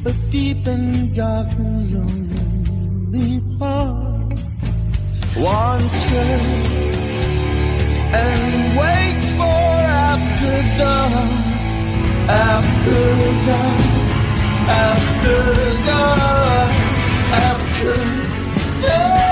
a deep and dark and lonely part. Once good and waits for after dark, after dark, after dark, after dark.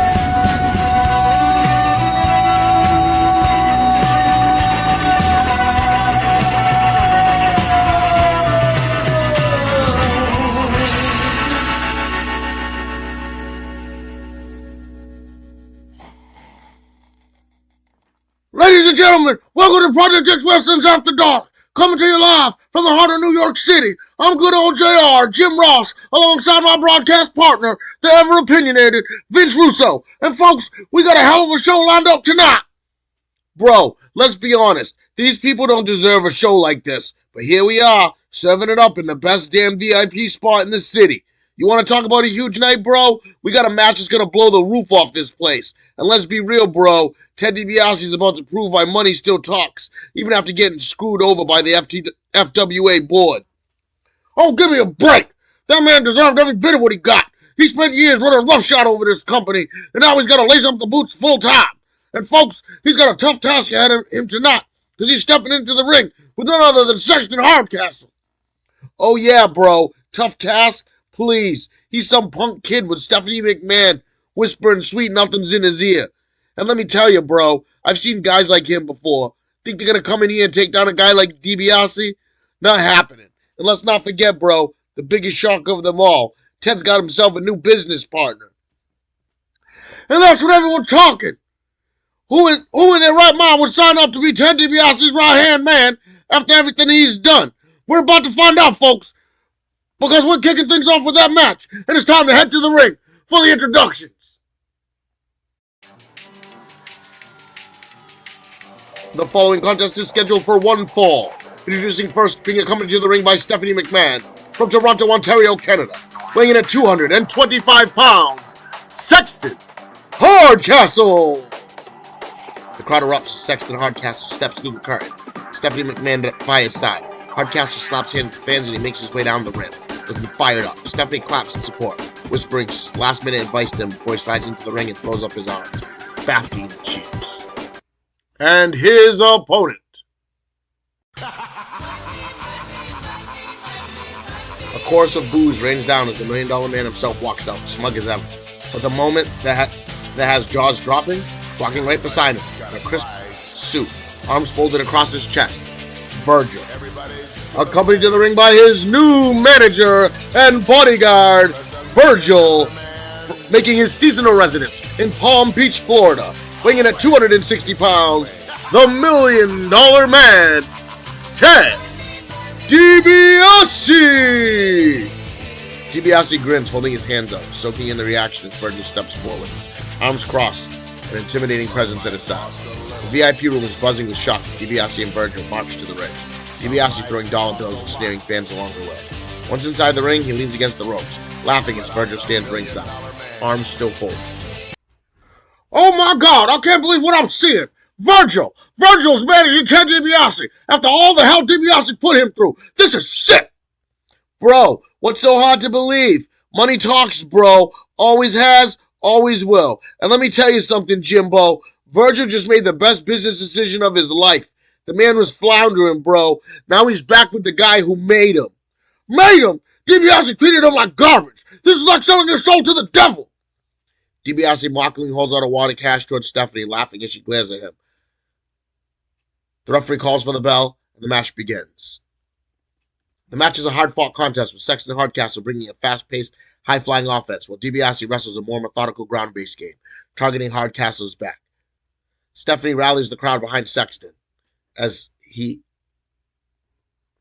Ladies and gentlemen, welcome to Project X Wrestling's After Dark, coming to you live from the heart of New York City. I'm good old JR, Jim Ross, alongside my broadcast partner, the ever-opinionated Vince Russo. And folks, we got a hell of a show lined up tonight. Bro, let's be honest, these people don't deserve a show like this, but here we are, serving it up in the best damn VIP spot in the city. You want to talk about a huge night, bro? We got a match that's going to blow the roof off this place. And let's be real, bro. Ted DiBiase is about to prove why money still talks, even after getting screwed over by the FWA board. Oh, give me a break. That man deserved every bit of what he got. He spent years running roughshod over this company, and now he's got to lace up the boots full time. And folks, he's got a tough task ahead of him tonight, because he's stepping into the ring with none other than Sexton Hardcastle. Oh yeah, bro. Tough task? Please, he's some punk kid with Stephanie McMahon whispering sweet nothings in his ear. And let me tell you, bro, I've seen guys like him before. Think they're going to come in here and take down a guy like DiBiase? Not happening. And let's not forget, bro, the biggest shock of them all. Ted's got himself a new business partner. And that's what everyone's talking. Who in their right mind would sign up to be Ted DiBiase's right-hand man after everything he's done? We're about to find out, folks. Because we're kicking things off with that match. And it's time to head to the ring for the introductions. The following contest is scheduled for one fall. Introducing first, being accompanied to the ring by Stephanie McMahon from Toronto, Ontario, Canada. Weighing in at 225 pounds, Sexton Hardcastle. The crowd erupts as Sexton Hardcastle steps through the curtain. Stephanie McMahon by his side. Hardcastle slaps hands with fans and he makes his way down the ramp, looking fired up. Stephanie claps in support, whispering last-minute advice to him before he slides into the ring and throws up his arms, basking in the cheers. And his opponent. A chorus of boos rains down as the $1 Million Man himself walks out, smug as ever. But the moment that has jaws dropping, walking right beside him in a crisp suit, arms folded across his chest, Virgil. Accompanied to the ring by his new manager and bodyguard, Virgil, making his seasonal residence in Palm Beach, Florida. Weighing in at 260 pounds, the $1 Million Man, Ted DiBiase. DiBiase grins, holding his hands up, soaking in the reaction as Virgil steps forward, arms crossed, an intimidating presence at his side. The VIP room is buzzing with shock as DiBiase and Virgil march to the ring. DiBiase throwing dollar bills and snaring fans along the way. Once inside the ring, he leans against the ropes, laughing as Virgil stands ringside, arms still folded. Oh my God, I can't believe what I'm seeing! Virgil's managing Ted DiBiase after all the hell DiBiase put him through. This is sick! Bro, what's so hard to believe? Money talks, bro. Always has, always will. And let me tell you something, Jimbo. Virgil just made the best business decision of his life. The man was floundering, bro. Now he's back with the guy who made him. Made him? DiBiase treated him like garbage. This is like selling your soul to the devil. DiBiase mockingly holds out a wad of cash towards Stephanie, laughing as she glares at him. The referee calls for the bell, and the match begins. The match is a hard-fought contest with Sexton Hardcastle bringing a fast-paced, high-flying offense, while DiBiase wrestles a more methodical ground-based game, targeting Hardcastle's back. Stephanie rallies the crowd behind Sexton as he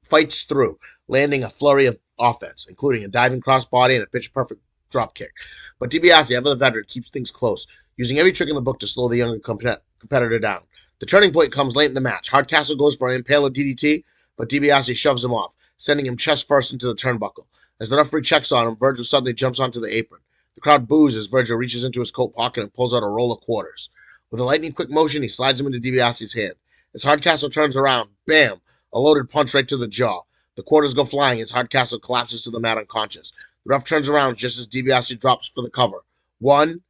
fights through, landing a flurry of offense, including a diving crossbody and a pitch-perfect dropkick. But DiBiase, ever the veteran, keeps things close, using every trick in the book to slow the younger competitor down. The turning point comes late in the match. Hardcastle goes for an Impaler DDT, but DiBiase shoves him off, sending him chest first into the turnbuckle. As the referee checks on him, Virgil suddenly jumps onto the apron. The crowd boos as Virgil reaches into his coat pocket and pulls out a roll of quarters. With a lightning-quick motion, he slides them into DiBiase's hand. As Hardcastle turns around, bam, a loaded punch right to the jaw. The quarters go flying as Hardcastle collapses to the mat unconscious. The ref turns around just as DiBiase drops for the cover. 1,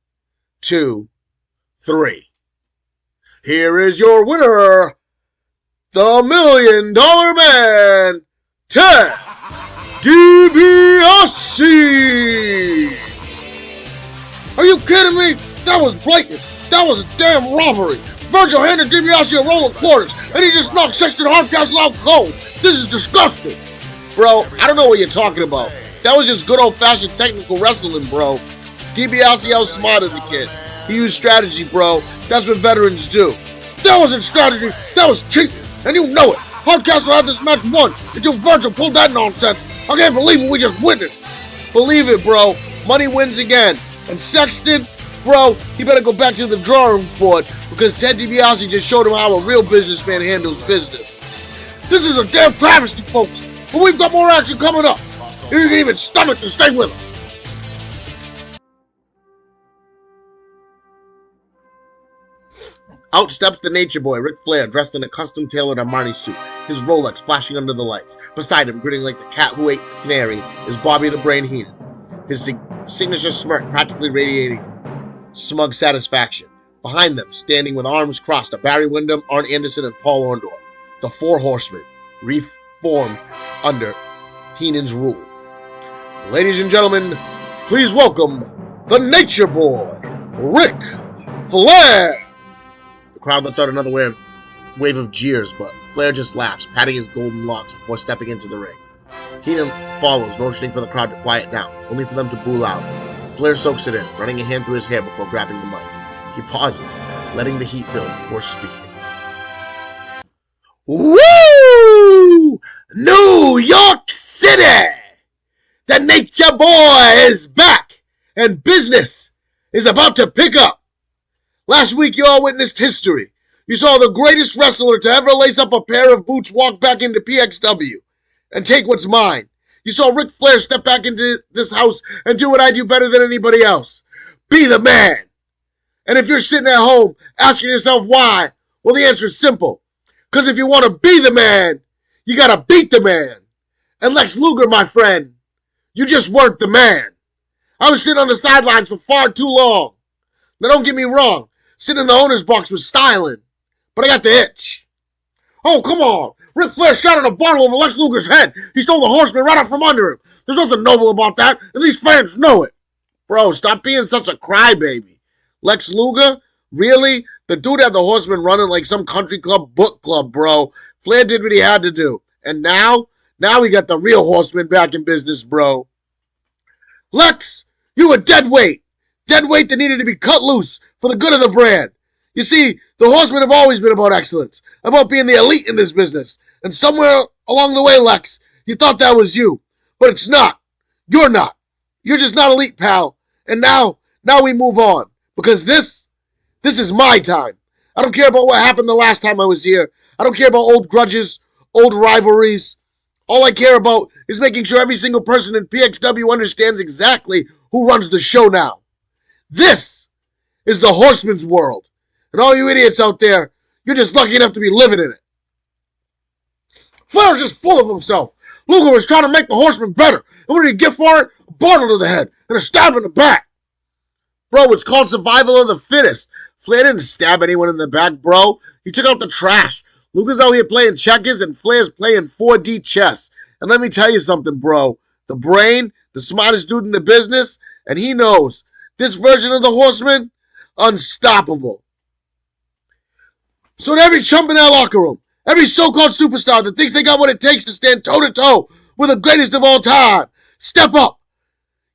2, 3. Here is your winner, the $1 Million Man, Ted DiBiase! Are you kidding me? That was blatant. That was a damn robbery. Virgil handed DiBiase a roll of quarters, and he just knocked Sexton Hardcastle out cold. This is disgusting. Bro, I don't know what you're talking about. That was just good old-fashioned technical wrestling, bro. DiBiase outsmarted the kid. He used strategy, bro. That's what veterans do. That wasn't strategy. That was cheating, and you know it. Hardcastle had this match won until Virgil pulled that nonsense. I can't believe what we just witnessed. Believe it, bro. Money wins again. And Sexton, bro, he better go back to the drawing board because Ted DiBiase just showed him how a real businessman handles business. This is a damn travesty, folks. But we've got more action coming up. You can even stomach to stay with us. Out steps the Nature Boy, Ric Flair, dressed in a custom-tailored Armani suit, his Rolex flashing under the lights. Beside him, grinning like the cat who ate the canary, is Bobby the Brain Heenan, his signature smirk practically radiating smug satisfaction. Behind them, standing with arms crossed, are Barry Windham, Arn Anderson, and Paul Orndorff, the Four Horsemen, reformed under Heenan's rule. Ladies and gentlemen, please welcome the Nature Boy, Ric Flair! The crowd lets out another wave of jeers, but Flair just laughs, patting his golden locks before stepping into the ring. Heenan follows, motioning for the crowd to quiet down, only for them to boo loud. Flair soaks it in, running a hand through his hair before grabbing the mic. He pauses, letting the heat build before speaking. Woo! New York City! The Nature Boy is back, and business is about to pick up. Last week, you all witnessed history. You saw the greatest wrestler to ever lace up a pair of boots walk back into PXW and take what's mine. You saw Ric Flair step back into this house and do what I do better than anybody else. Be the man. And if you're sitting at home asking yourself why, well, the answer is simple. Because if you want to be the man, you got to beat the man. And Lex Luger, my friend, you just weren't the man. I was sitting on the sidelines for far too long. Now, don't get me wrong. Sitting in the owner's box was styling, but I got the itch. Oh, come on. Ric Flair shot at a bottle over Lex Luger's head. He stole the Horseman right out from under him. There's nothing noble about that, and these fans know it. Bro, stop being such a crybaby. Lex Luger? Really? The dude had the Horseman running like some country club book club, bro. Flair did what he had to do. And now we got the real Horseman back in business, bro. Lex, you were dead weight. Dead weight that needed to be cut loose for the good of the brand. You see, the Horsemen have always been about excellence, about being the elite in this business. And somewhere along the way, Lex, you thought that was you. But it's not. You're not. You're just not elite, pal. And now we move on. Because this is my time. I don't care about what happened the last time I was here. I don't care about old grudges, old rivalries. All I care about is making sure every single person in PXW understands exactly who runs the show now. This is the Horseman's world. And all you idiots out there, you're just lucky enough to be living in it. Flair was just full of himself. Luger was trying to make the Horseman better. And what did he get for it? A bottle to the head and a stab in the back. Bro, it's called survival of the fittest. Flair didn't stab anyone in the back, bro. He took out the trash. Luger's out here playing checkers and Flair's playing 4D chess. And let me tell you something, bro. The Brain, the smartest dude in the business, and he knows this version of the Horseman, unstoppable. So to every chump in that locker room, every so-called superstar that thinks they got what it takes to stand toe-to-toe with the greatest of all time, step up.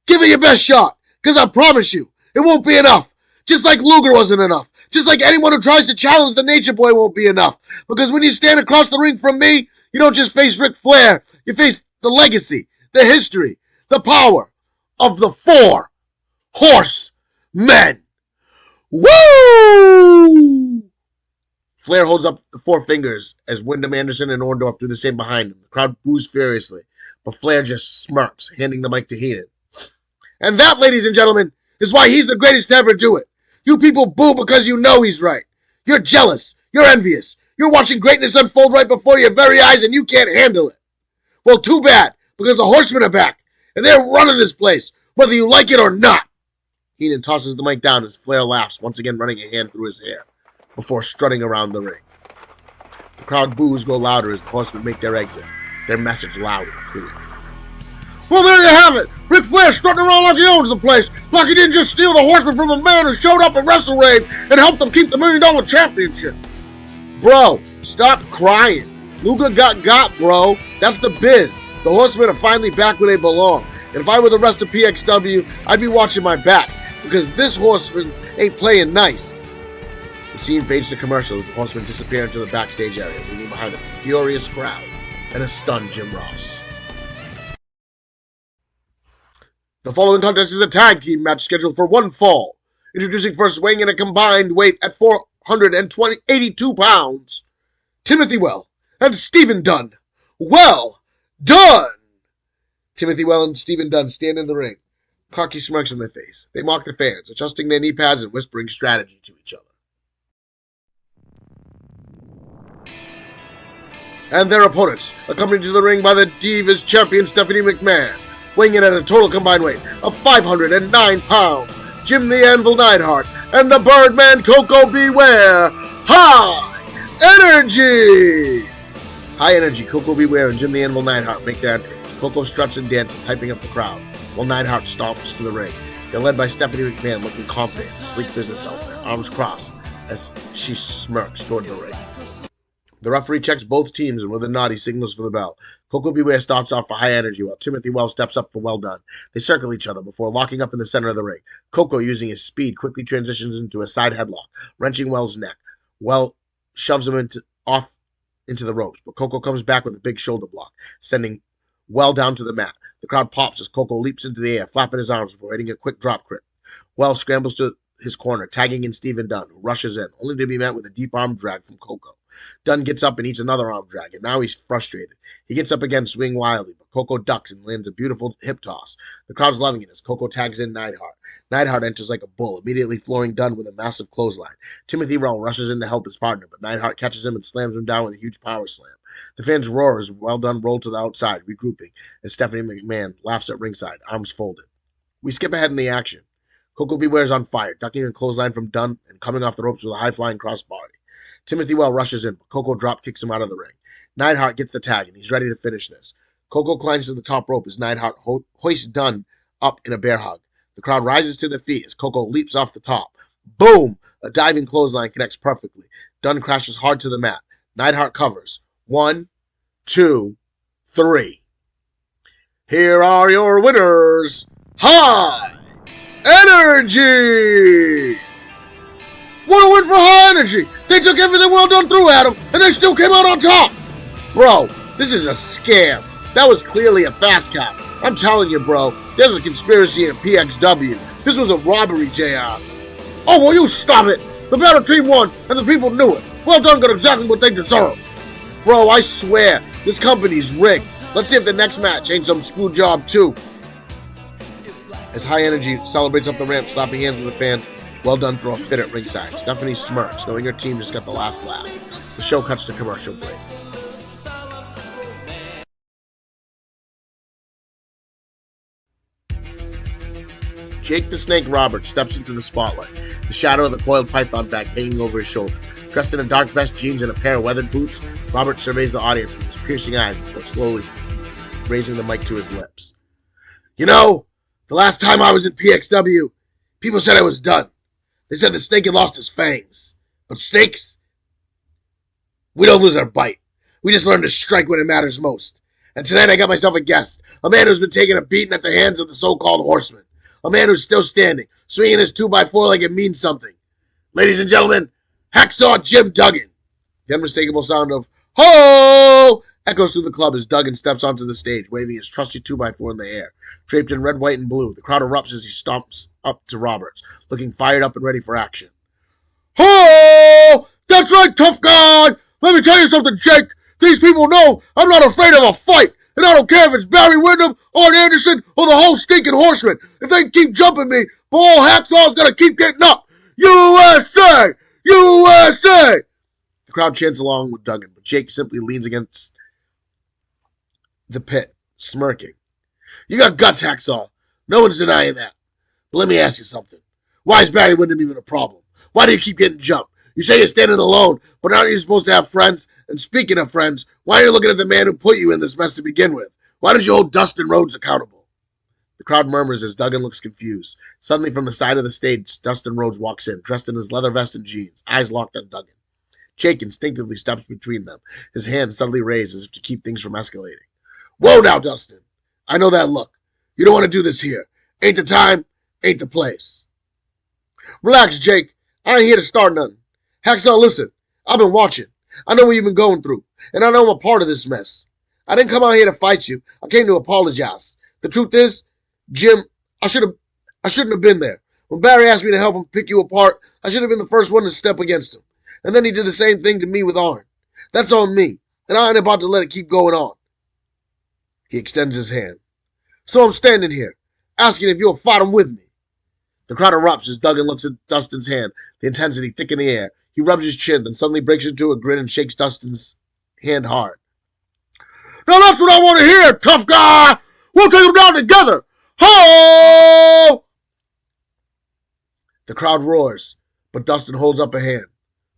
Give it your best shot, because I promise you, it won't be enough. Just like Luger wasn't enough. Just like anyone who tries to challenge the Nature Boy won't be enough. Because when you stand across the ring from me, you don't just face Ric Flair. You face the legacy, the history, the power of the Four Horsemen. Woo! Flair holds up the four fingers as Windham, Anderson, and Orndorff do the same behind him. The crowd boos furiously, but Flair just smirks, handing the mic to Heenan. And that, ladies and gentlemen, is why he's the greatest to ever do it. You people boo because you know he's right. You're jealous. You're envious. You're watching greatness unfold right before your very eyes and you can't handle it. Well, too bad, because the Horsemen are back, and they're running this place, whether you like it or not. Heenan tosses the mic down as Flair laughs, once again running a hand through his hair, before strutting around the ring. The crowd boos grow louder as the Horsemen make their exit, their message loud and clear. Well, there you have it. Ric Flair strutting around like he owns the place, like he didn't just steal the Horsemen from a man who showed up at Wrestle Rave and helped them keep the $1 Million Championship. Bro, stop crying. Luger got, bro. That's the biz. The Horsemen are finally back where they belong. And if I were the rest of PXW, I'd be watching my back, because this Horseman ain't playing nice. The scene fades to commercial as the Horsemen disappear into the backstage area, leaving behind a furious crowd and a stunned Jim Ross. The following contest is a tag team match scheduled for one fall. Introducing first, weighing in a combined weight at 482 pounds, Timothy Well and Stephen Dunn. Well done! Timothy Well and Stephen Dunn stand in the ring, cocky smirks on their face. They mock the fans, adjusting their knee pads and whispering strategy to each other. And their opponents, accompanied to the ring by the Divas champion Stephanie McMahon, weighing in at a total combined weight of 509 pounds, Jim the Anvil Neidhart and the Birdman Coco Beware. High Energy! High Energy, Coco Beware, and Jim the Anvil Neidhart make their entrance. Coco struts and dances, hyping up the crowd, while Neidhart stomps to the ring. They're led by Stephanie McMahon, looking confident, a sleek business outfit, arms crossed, as she smirks toward the ring. The referee checks both teams, and with a nod, he signals for the bell. Coco Beware starts off for High Energy, while Timothy Well steps up for Well Done. They circle each other before locking up in the center of the ring. Coco, using his speed, quickly transitions into a side headlock, wrenching Well's neck. Well shoves him off into the ropes, but Coco comes back with a big shoulder block, sending Well down to the mat. The crowd pops as Coco leaps into the air, flapping his arms before hitting a quick drop kick. Well scrambles to his corner, tagging in Stephen Dunn, who rushes in, only to be met with a deep arm drag from Coco. Dunn gets up and eats another arm drag, and now he's frustrated. He gets up again, swinging wildly, but Coco ducks and lands a beautiful hip toss. The crowd's loving it as Coco tags in Neidhart. Neidhart enters like a bull, immediately flooring Dunn with a massive clothesline. Timothy Well rushes in to help his partner, but Neidhart catches him and slams him down with a huge power slam. The fans roar as Well Done roll to the outside, regrouping, as Stephanie McMahon laughs at ringside, arms folded. We skip ahead in the action. Coco Beware's on fire, ducking a clothesline from Dunn and coming off the ropes with a high-flying crossbody. Timothy Well rushes in, but Coco drop kicks him out of the ring. Neidhart gets the tag, and he's ready to finish this. Coco climbs to the top rope as Neidhart hoists Dunn up in a bear hug. The crowd rises to their feet as Coco leaps off the top. Boom! A diving clothesline connects perfectly. Dunn crashes hard to the mat. Neidhart covers. 1, 2, 3. Here are your winners. High Energy! What a win for High Energy! They took everything Well Done threw at them, and they still came out on top! Bro, this is a scam. That was clearly a fast cap. I'm telling you, bro, there's a conspiracy in PXW. This was a robbery, JR. Oh, well, you stop it! The better team won, and the people knew it. Well Done got exactly what they deserve. Bro, I swear, this company's rigged. Let's see if the next match ain't some screw job, too. As High Energy celebrates up the ramp, slapping hands with the fans, Well Done throw a fit at ringside. Stephanie smirks, knowing her team just got the last laugh. The show cuts to commercial break. Jake the Snake Roberts steps into the spotlight, the shadow of the coiled python bag hanging over his shoulder. Dressed in a dark vest, jeans, and a pair of weathered boots, Roberts surveys the audience with his piercing eyes before slowly raising the mic to his lips. You know, the last time I was in PXW, people said I was done. They said the snake had lost his fangs. But snakes, we don't lose our bite. We just learn to strike when it matters most. And tonight I got myself a guest, a man who's been taking a beating at the hands of the so-called horsemen. A man who's still standing, swinging his 2x4 like it means something. Ladies and gentlemen, Hacksaw Jim Duggan. The unmistakable sound of "Ho!" echoes through the club as Duggan steps onto the stage, waving his trusty 2x4 in the air. Draped in red, white, and blue, the crowd erupts as he stomps up to Roberts, looking fired up and ready for action. Ho! That's right, tough guy! Let me tell you something, Jake. These people know I'm not afraid of a fight. And I don't care if it's Barry Windham, Arn Anderson, or the whole stinking horseman. If they keep jumping me, Paul Hacksaw's gonna keep getting up. USA! USA! The crowd chants along with Duggan, but Jake simply leans against the pit, smirking. You got guts, Hacksaw. No one's denying that. But let me ask you something. Why is Barry Windham even a problem? Why do you keep getting jumped? You say you're standing alone, but aren't you supposed to have friends? And speaking of friends, why are you looking at the man who put you in this mess to begin with? Why don't you hold Dustin Rhodes accountable? The crowd murmurs as Duggan looks confused. Suddenly from the side of the stage, Dustin Rhodes walks in, dressed in his leather vest and jeans, eyes locked on Duggan. Jake instinctively steps between them, his hand suddenly raised as if to keep things from escalating. Whoa now, Dustin. I know that look. You don't want to do this here. Ain't the time, ain't the place. Relax, Jake. I ain't here to start nothing. Hacksaw, listen. I've been watching. I know what you've been going through, and I know I'm a part of this mess. I didn't come out here to fight you. I came to apologize. The truth is, Jim, I shouldn't have been there. When Barry asked me to help him pick you apart, I should have been the first one to step against him. And then he did the same thing to me with Arn. That's on me, and I ain't about to let it keep going on. He extends his hand. So I'm standing here, asking if you'll fight him with me. The crowd erupts as Duggan looks at Dustin's hand, the intensity thick in the air. He rubs his chin, then suddenly breaks into a grin and shakes Dustin's hand hard. Now that's what I want to hear, tough guy! We'll take him down together! Ho! The crowd roars, but Dustin holds up a hand.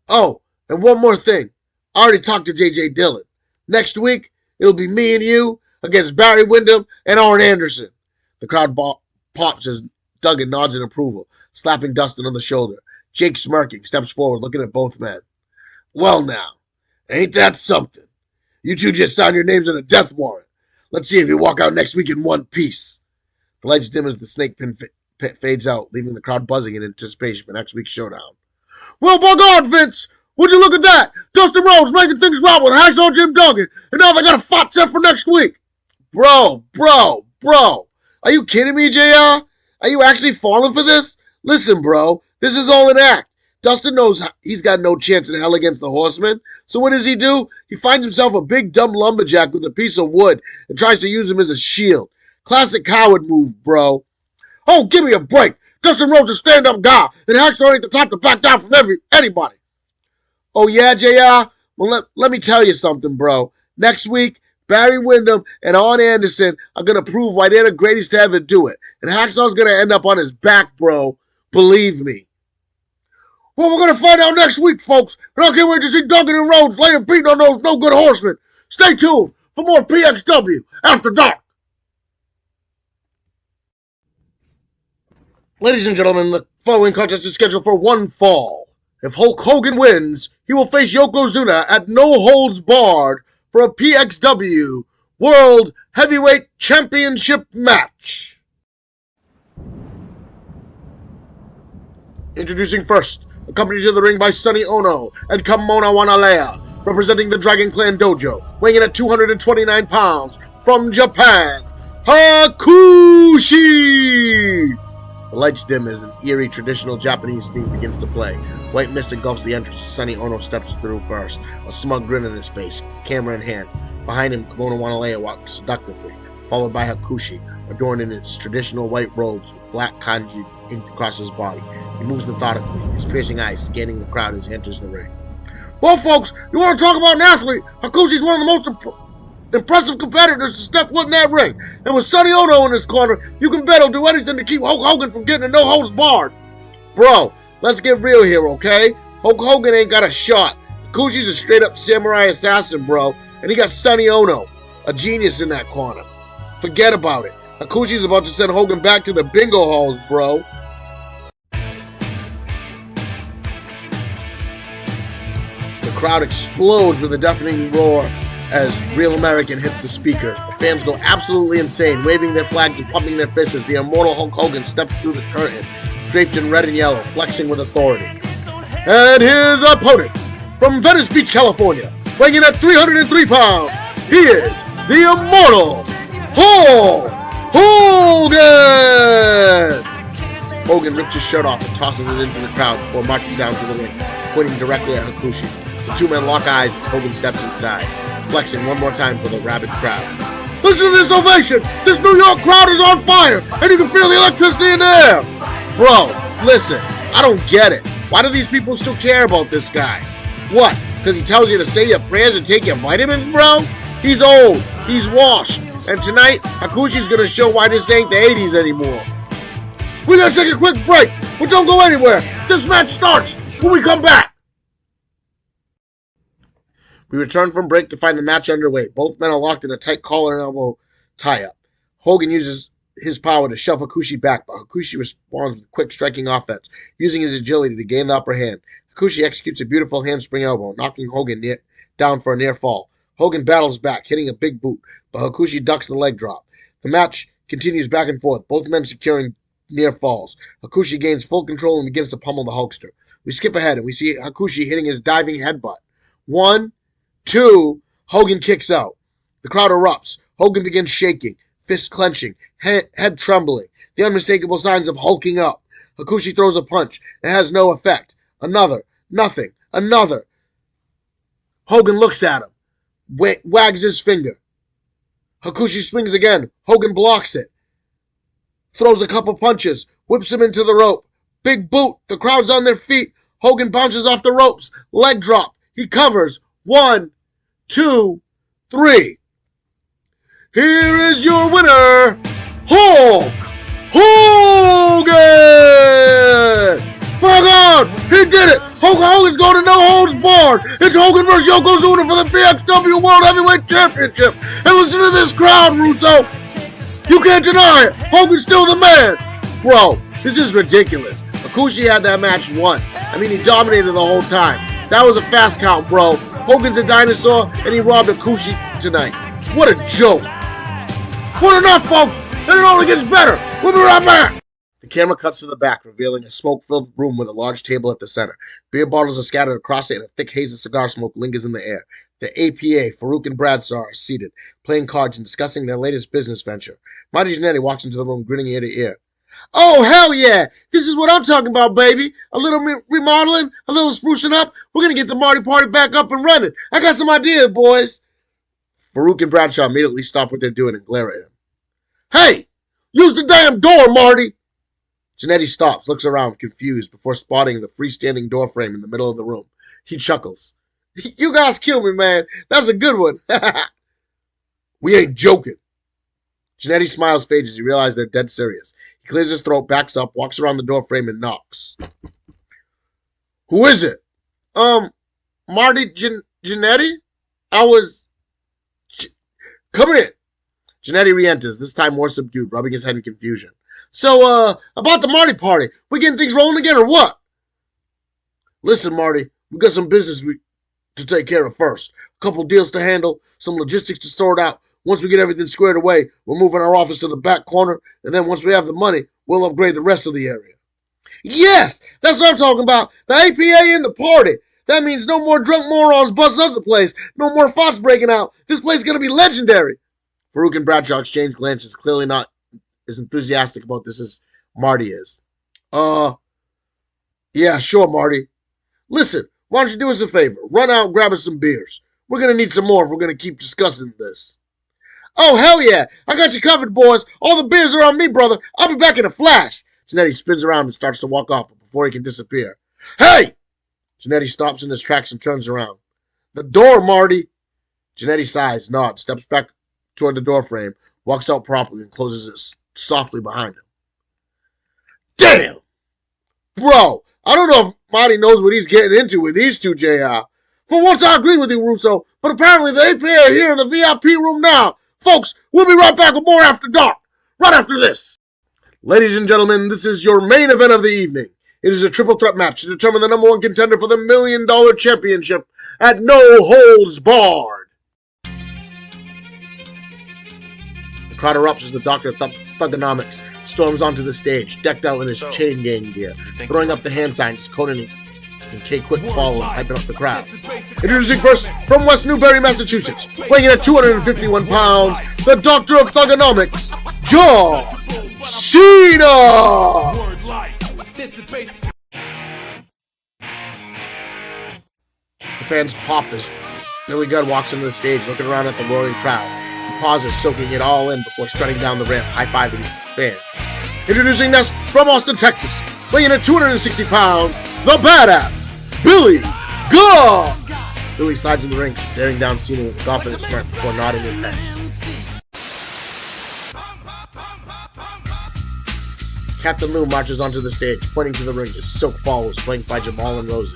Oh, and one more thing. I already talked to J.J. Dillon. Next week, it'll be me and you against Barry Windham and Arn Anderson. The crowd pops as Duggan nods in approval, slapping Dustin on the shoulder. Jake, smirking, steps forward, looking at both men. Well now, ain't that something? You two just signed your names on a death warrant. Let's see if you walk out next week in one piece. The lights dim as the snake pit fades out, leaving the crowd buzzing in anticipation for next week's showdown. Well, by God, Vince! Would you look at that? Dustin Rhodes making things right with Hacksaw Jim Duggan, and now they got a fight set for next week. Bro. Are you kidding me, JR? Are you actually falling for this? Listen, bro, this is all an act. Dustin knows he's got no chance in hell against the Horsemen. So what does he do? He finds himself a big dumb lumberjack with a piece of wood and tries to use him as a shield. Classic coward move, bro. Oh, give me a break. Dustin Rhodes is a stand-up guy, and Hacksaw ain't the type to back down from anybody. Oh, yeah, JR? Well, let me tell you something, bro. Next week, Barry Windham and Arn Anderson are going to prove why they're the greatest to ever do it. And Hacksaw's going to end up on his back, bro. Believe me. Well, we're going to find out next week, folks. And I can't wait to see Duggan and Rhodes laying beating on those no-good horsemen. Stay tuned for more PXW After Dark. Ladies and gentlemen, the following contest is scheduled for one fall. If Hulk Hogan wins, he will face Yokozuna at No Holds Barred for a PXW World Heavyweight Championship match. Introducing first, accompanied to the ring by Sonny Ono and Kamona Wanalea, representing the Dragon Clan Dojo, weighing in at 229 pounds, from Japan, Hakushi! The lights dim as an eerie traditional Japanese theme begins to play. White mist engulfs the entrance as Sonny Ono steps through first, a smug grin on his face, camera in hand. Behind him, Kimono Wanalea walks seductively, followed by Hakushi, adorned in its traditional white robes with black kanji inked across his body. He moves methodically, his piercing eyes scanning the crowd as he enters the ring. Well, folks, you want to talk about an athlete? Hakushi's one of the most impressive competitors to step foot in that ring. And with Sonny Ono in his corner, you can bet he'll do anything to keep Hulk Hogan from getting a no holds barred. Bro, let's get real here, okay? Hulk Hogan ain't got a shot. Hakushi's a straight up samurai assassin, bro. And he got Sonny Ono, a genius in that corner. Forget about it. Hakushi's about to send Hogan back to the bingo halls, bro. The crowd explodes with a deafening roar as Real American hits the speakers. The fans go absolutely insane, waving their flags and pumping their fists as the immortal Hulk Hogan steps through the curtain, draped in red and yellow, flexing with authority. And his opponent, from Venice Beach, California, weighing in at 303 pounds, he is the immortal Hulk Hogan! Hogan rips his shirt off and tosses it into the crowd before marching down to the ring, pointing directly at Hakushi. The two men lock eyes as Hogan steps inside, flexing one more time for the rabid crowd. Listen to this ovation! This New York crowd is on fire, and you can feel the electricity in the air! Bro, listen, I don't get it. Why do these people still care about this guy? What, because he tells you to say your prayers and take your vitamins, bro? He's old, he's washed, And tonight, Hakushi's gonna show why this ain't the 80s anymore. We gotta take a quick break, but don't go anywhere. This match starts when we come back. We return from break to find the match underway. Both men are locked in a tight collar and elbow tie-up. Hogan uses his power to shove Hakushi back, but Hakushi responds with quick striking offense, using his agility to gain the upper hand. Hakushi executes a beautiful handspring elbow, knocking Hogan down for a near fall. Hogan battles back, hitting a big boot, but Hakushi ducks the leg drop. The match continues back and forth, both men securing near falls. Hakushi gains full control and begins to pummel the Hulkster. We skip ahead and we see Hakushi hitting his diving headbutt. 1, 2, Hogan kicks out. The crowd erupts. Hogan begins shaking, fists clenching, head trembling, the unmistakable signs of hulking up. Hakushi throws a punch. It has no effect. Another. Nothing. Another. Hogan looks at him. Wags his finger. Hakushi swings again. Hogan blocks it. Throws a couple punches. Whips him into the rope. Big boot. The crowd's on their feet. Hogan bounces off the ropes. Leg drop. He covers. 1, 2, 3. Here is your winner, Hulk Hogan! My God, he did it! Hulk Hogan's going to no holds barred. It's Hogan versus Yokozuna for the PXW World Heavyweight Championship. And listen to this crowd, Russo. You can't deny it. Hogan's still the man. Bro, this is ridiculous. Hakushi had that match won. I mean, he dominated the whole time. That was a fast count, bro. Hogan's a dinosaur, and he robbed Hakushi tonight. What a joke. What enough, folks? And it only gets better. We'll be right back. The camera cuts to the back, revealing a smoke-filled room with a large table at the center. Beer bottles are scattered across it, and a thick haze of cigar smoke lingers in the air. The APA, Farouk and Bradshaw, are seated, playing cards and discussing their latest business venture. Marty Jannetty walks into the room, grinning ear to ear. Oh, hell yeah! This is what I'm talking about, baby! A little remodeling, a little sprucing up. We're gonna get the Marty party back up and running. I got some ideas, boys. Farouk and Bradshaw immediately stop what they're doing and glare at him. Hey! Use the damn door, Marty! Jannetty stops, looks around, confused, before spotting the freestanding door frame in the middle of the room. He chuckles. You guys kill me, man. That's a good one. We ain't joking. Jannetty's smiles fades as he realizes they're dead serious. He clears his throat, backs up, walks around the door frame, and knocks. Who is it? Marty Jannetty? Come in. Jannetty re-enters, this time more subdued, rubbing his head in confusion. So, about the Marty party, we getting things rolling again or what? Listen, Marty, we got some business to take care of first. A couple deals to handle, some logistics to sort out. Once we get everything squared away, we're moving our office to the back corner, and then once we have the money, we'll upgrade the rest of the area. Yes, that's what I'm talking about. The APA and the party. That means no more drunk morons busting up the place. No more fights breaking out. This place is going to be legendary. Farouk and Bradshaw exchange glances, clearly not as enthusiastic about this as Marty is. Yeah, sure, Marty. Listen, why don't you do us a favor? Run out and grab us some beers. We're going to need some more if we're going to keep discussing this. Oh, hell yeah. I got you covered, boys. All the beers are on me, brother. I'll be back in a flash. Jannetty spins around and starts to walk off, but before he can disappear. Hey! Jannetty stops in his tracks and turns around. The door, Marty. Jannetty sighs, nods, steps back toward the door frame, walks out properly, and closes it softly behind him. Damn! Bro, I don't know if Marty knows what he's getting into with these two, JR. For once, I agree with you, Russo, but apparently the APA are here in the VIP room now. Folks, we'll be right back with more After Dark, right after this. Ladies and gentlemen, this is your main event of the evening. It is a triple threat match to determine the number one contender for the $1 Million Championship at No Holds Barred. The crowd erupts as the Doctor of Thugonomics storms onto the stage, decked out in his chain gang gear, throwing up the hand signs, Conan and K Quick follow and hyping up the crowd. Introducing first, from West Newbury, Massachusetts, weighing in at 251 pounds, the Doctor of Thugonomics, John Cena! The fans pop as Billy Gunn walks into the stage, looking around at the roaring crowd. He pauses, soaking it all in before strutting down the ramp, high-fiving fans. Introducing next, from Austin, Texas, weighing in at 260 pounds, the badass, Billy Gunn! Billy slides in the ring, staring down Cena with a confident smirk before nodding his head. Captain Lou marches onto the stage, pointing to the ring as Silk follows, flanked by Jamal and Rosie.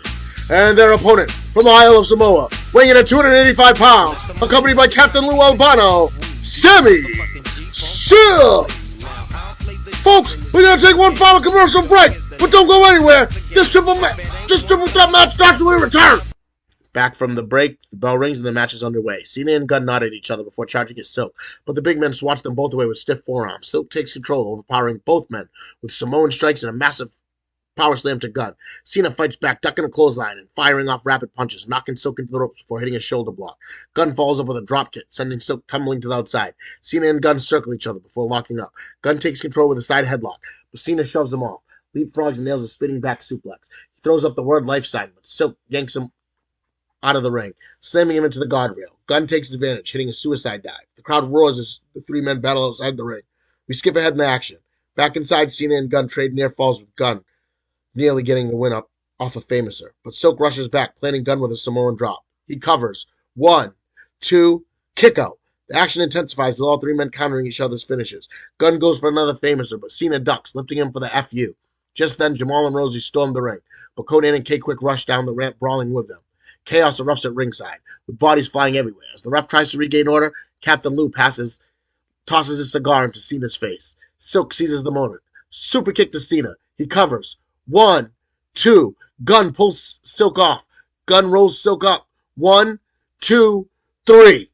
And their opponent from the Isle of Samoa, weighing in at 285 pounds, accompanied by Captain Lou Albano, Sammy Silk. Folks, we're gonna take one final commercial break, but don't go anywhere. This triple threat match starts when we return. Back from the break, the bell rings and the match is underway. Cena and Gunn nod at each other before charging at Silk, but the big men swats them both away with stiff forearms. Silk takes control, overpowering both men with Samoan strikes and a massive power slam to Gunn. Cena fights back, ducking a clothesline and firing off rapid punches, knocking Silk into the ropes before hitting a shoulder block. Gunn follows up with a drop kick, sending Silk tumbling to the outside. Cena and Gunn circle each other before locking up. Gunn takes control with a side headlock, but Cena shoves him off, leapfrogs and nails a spinning back suplex. He throws up the word life sign, but Silk yanks him out of the ring, slamming him into the guardrail. Gunn takes advantage, hitting a suicide dive. The crowd roars as the three men battle outside the ring. We skip ahead in the action. Back inside, Cena and Gunn trade near falls with Gunn, nearly getting the win up off a Famouser. But Silk rushes back, planting Gunn with a Samoan drop. He covers. 1, 2, kick out. The action intensifies with all three men countering each other's finishes. Gunn goes for another Famouser, but Cena ducks, lifting him for the FU. Just then, Jamal and Rosie storm the ring, but Conan and K-Quick rush down the ramp, brawling with them. Chaos erupts at ringside, with bodies flying everywhere. As the ref tries to regain order, Captain Lou tosses his cigar into Cena's face. Silk seizes the moment. Super kick to Cena. He covers. 1, 2. Gunn pulls Silk off. Gunn rolls Silk up. 1, 2, 3.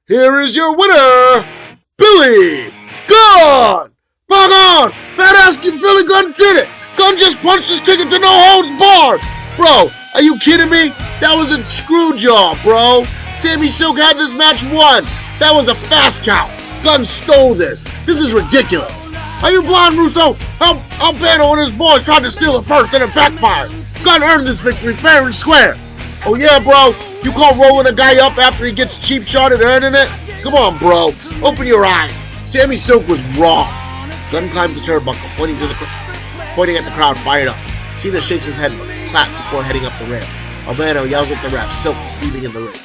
Here is your winner, Billy Gunn! Rock on! Badass Billy Gunn did it! Gunn just punched his ticket to no holds barred! Bro, are you kidding me? That was a screw job, bro. Sammy Silk had this match won. That was a fast count. Gunn stole this. This is ridiculous. Are you blind, Russo? Albano and his boys tried to steal it first and it backfired. Gunn earned this victory fair and square. Oh yeah, bro? You call rolling a guy up after he gets cheap shot at earning it? Come on, bro. Open your eyes. Sammy Silk was wrong. Gunn climbs the turnbuckle, pointing at the crowd fired up. Cena shakes his head clap before heading up the ramp. Albano yells at the ref, Silk seething in the ring.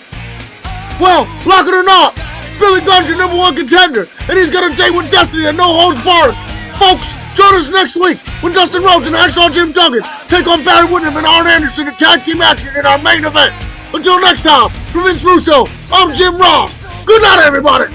Well, like it or not, Billy Gunn's your #1 contender, and he's got a date with Destiny and no holds barred. Folks, join us next week when Dustin Rhodes and Hacksaw Jim Duggan take on Barry Windham and Arn Anderson in tag team action in our main event. Until next time, from Vince Russo, I'm Jim Ross. Good night, everybody.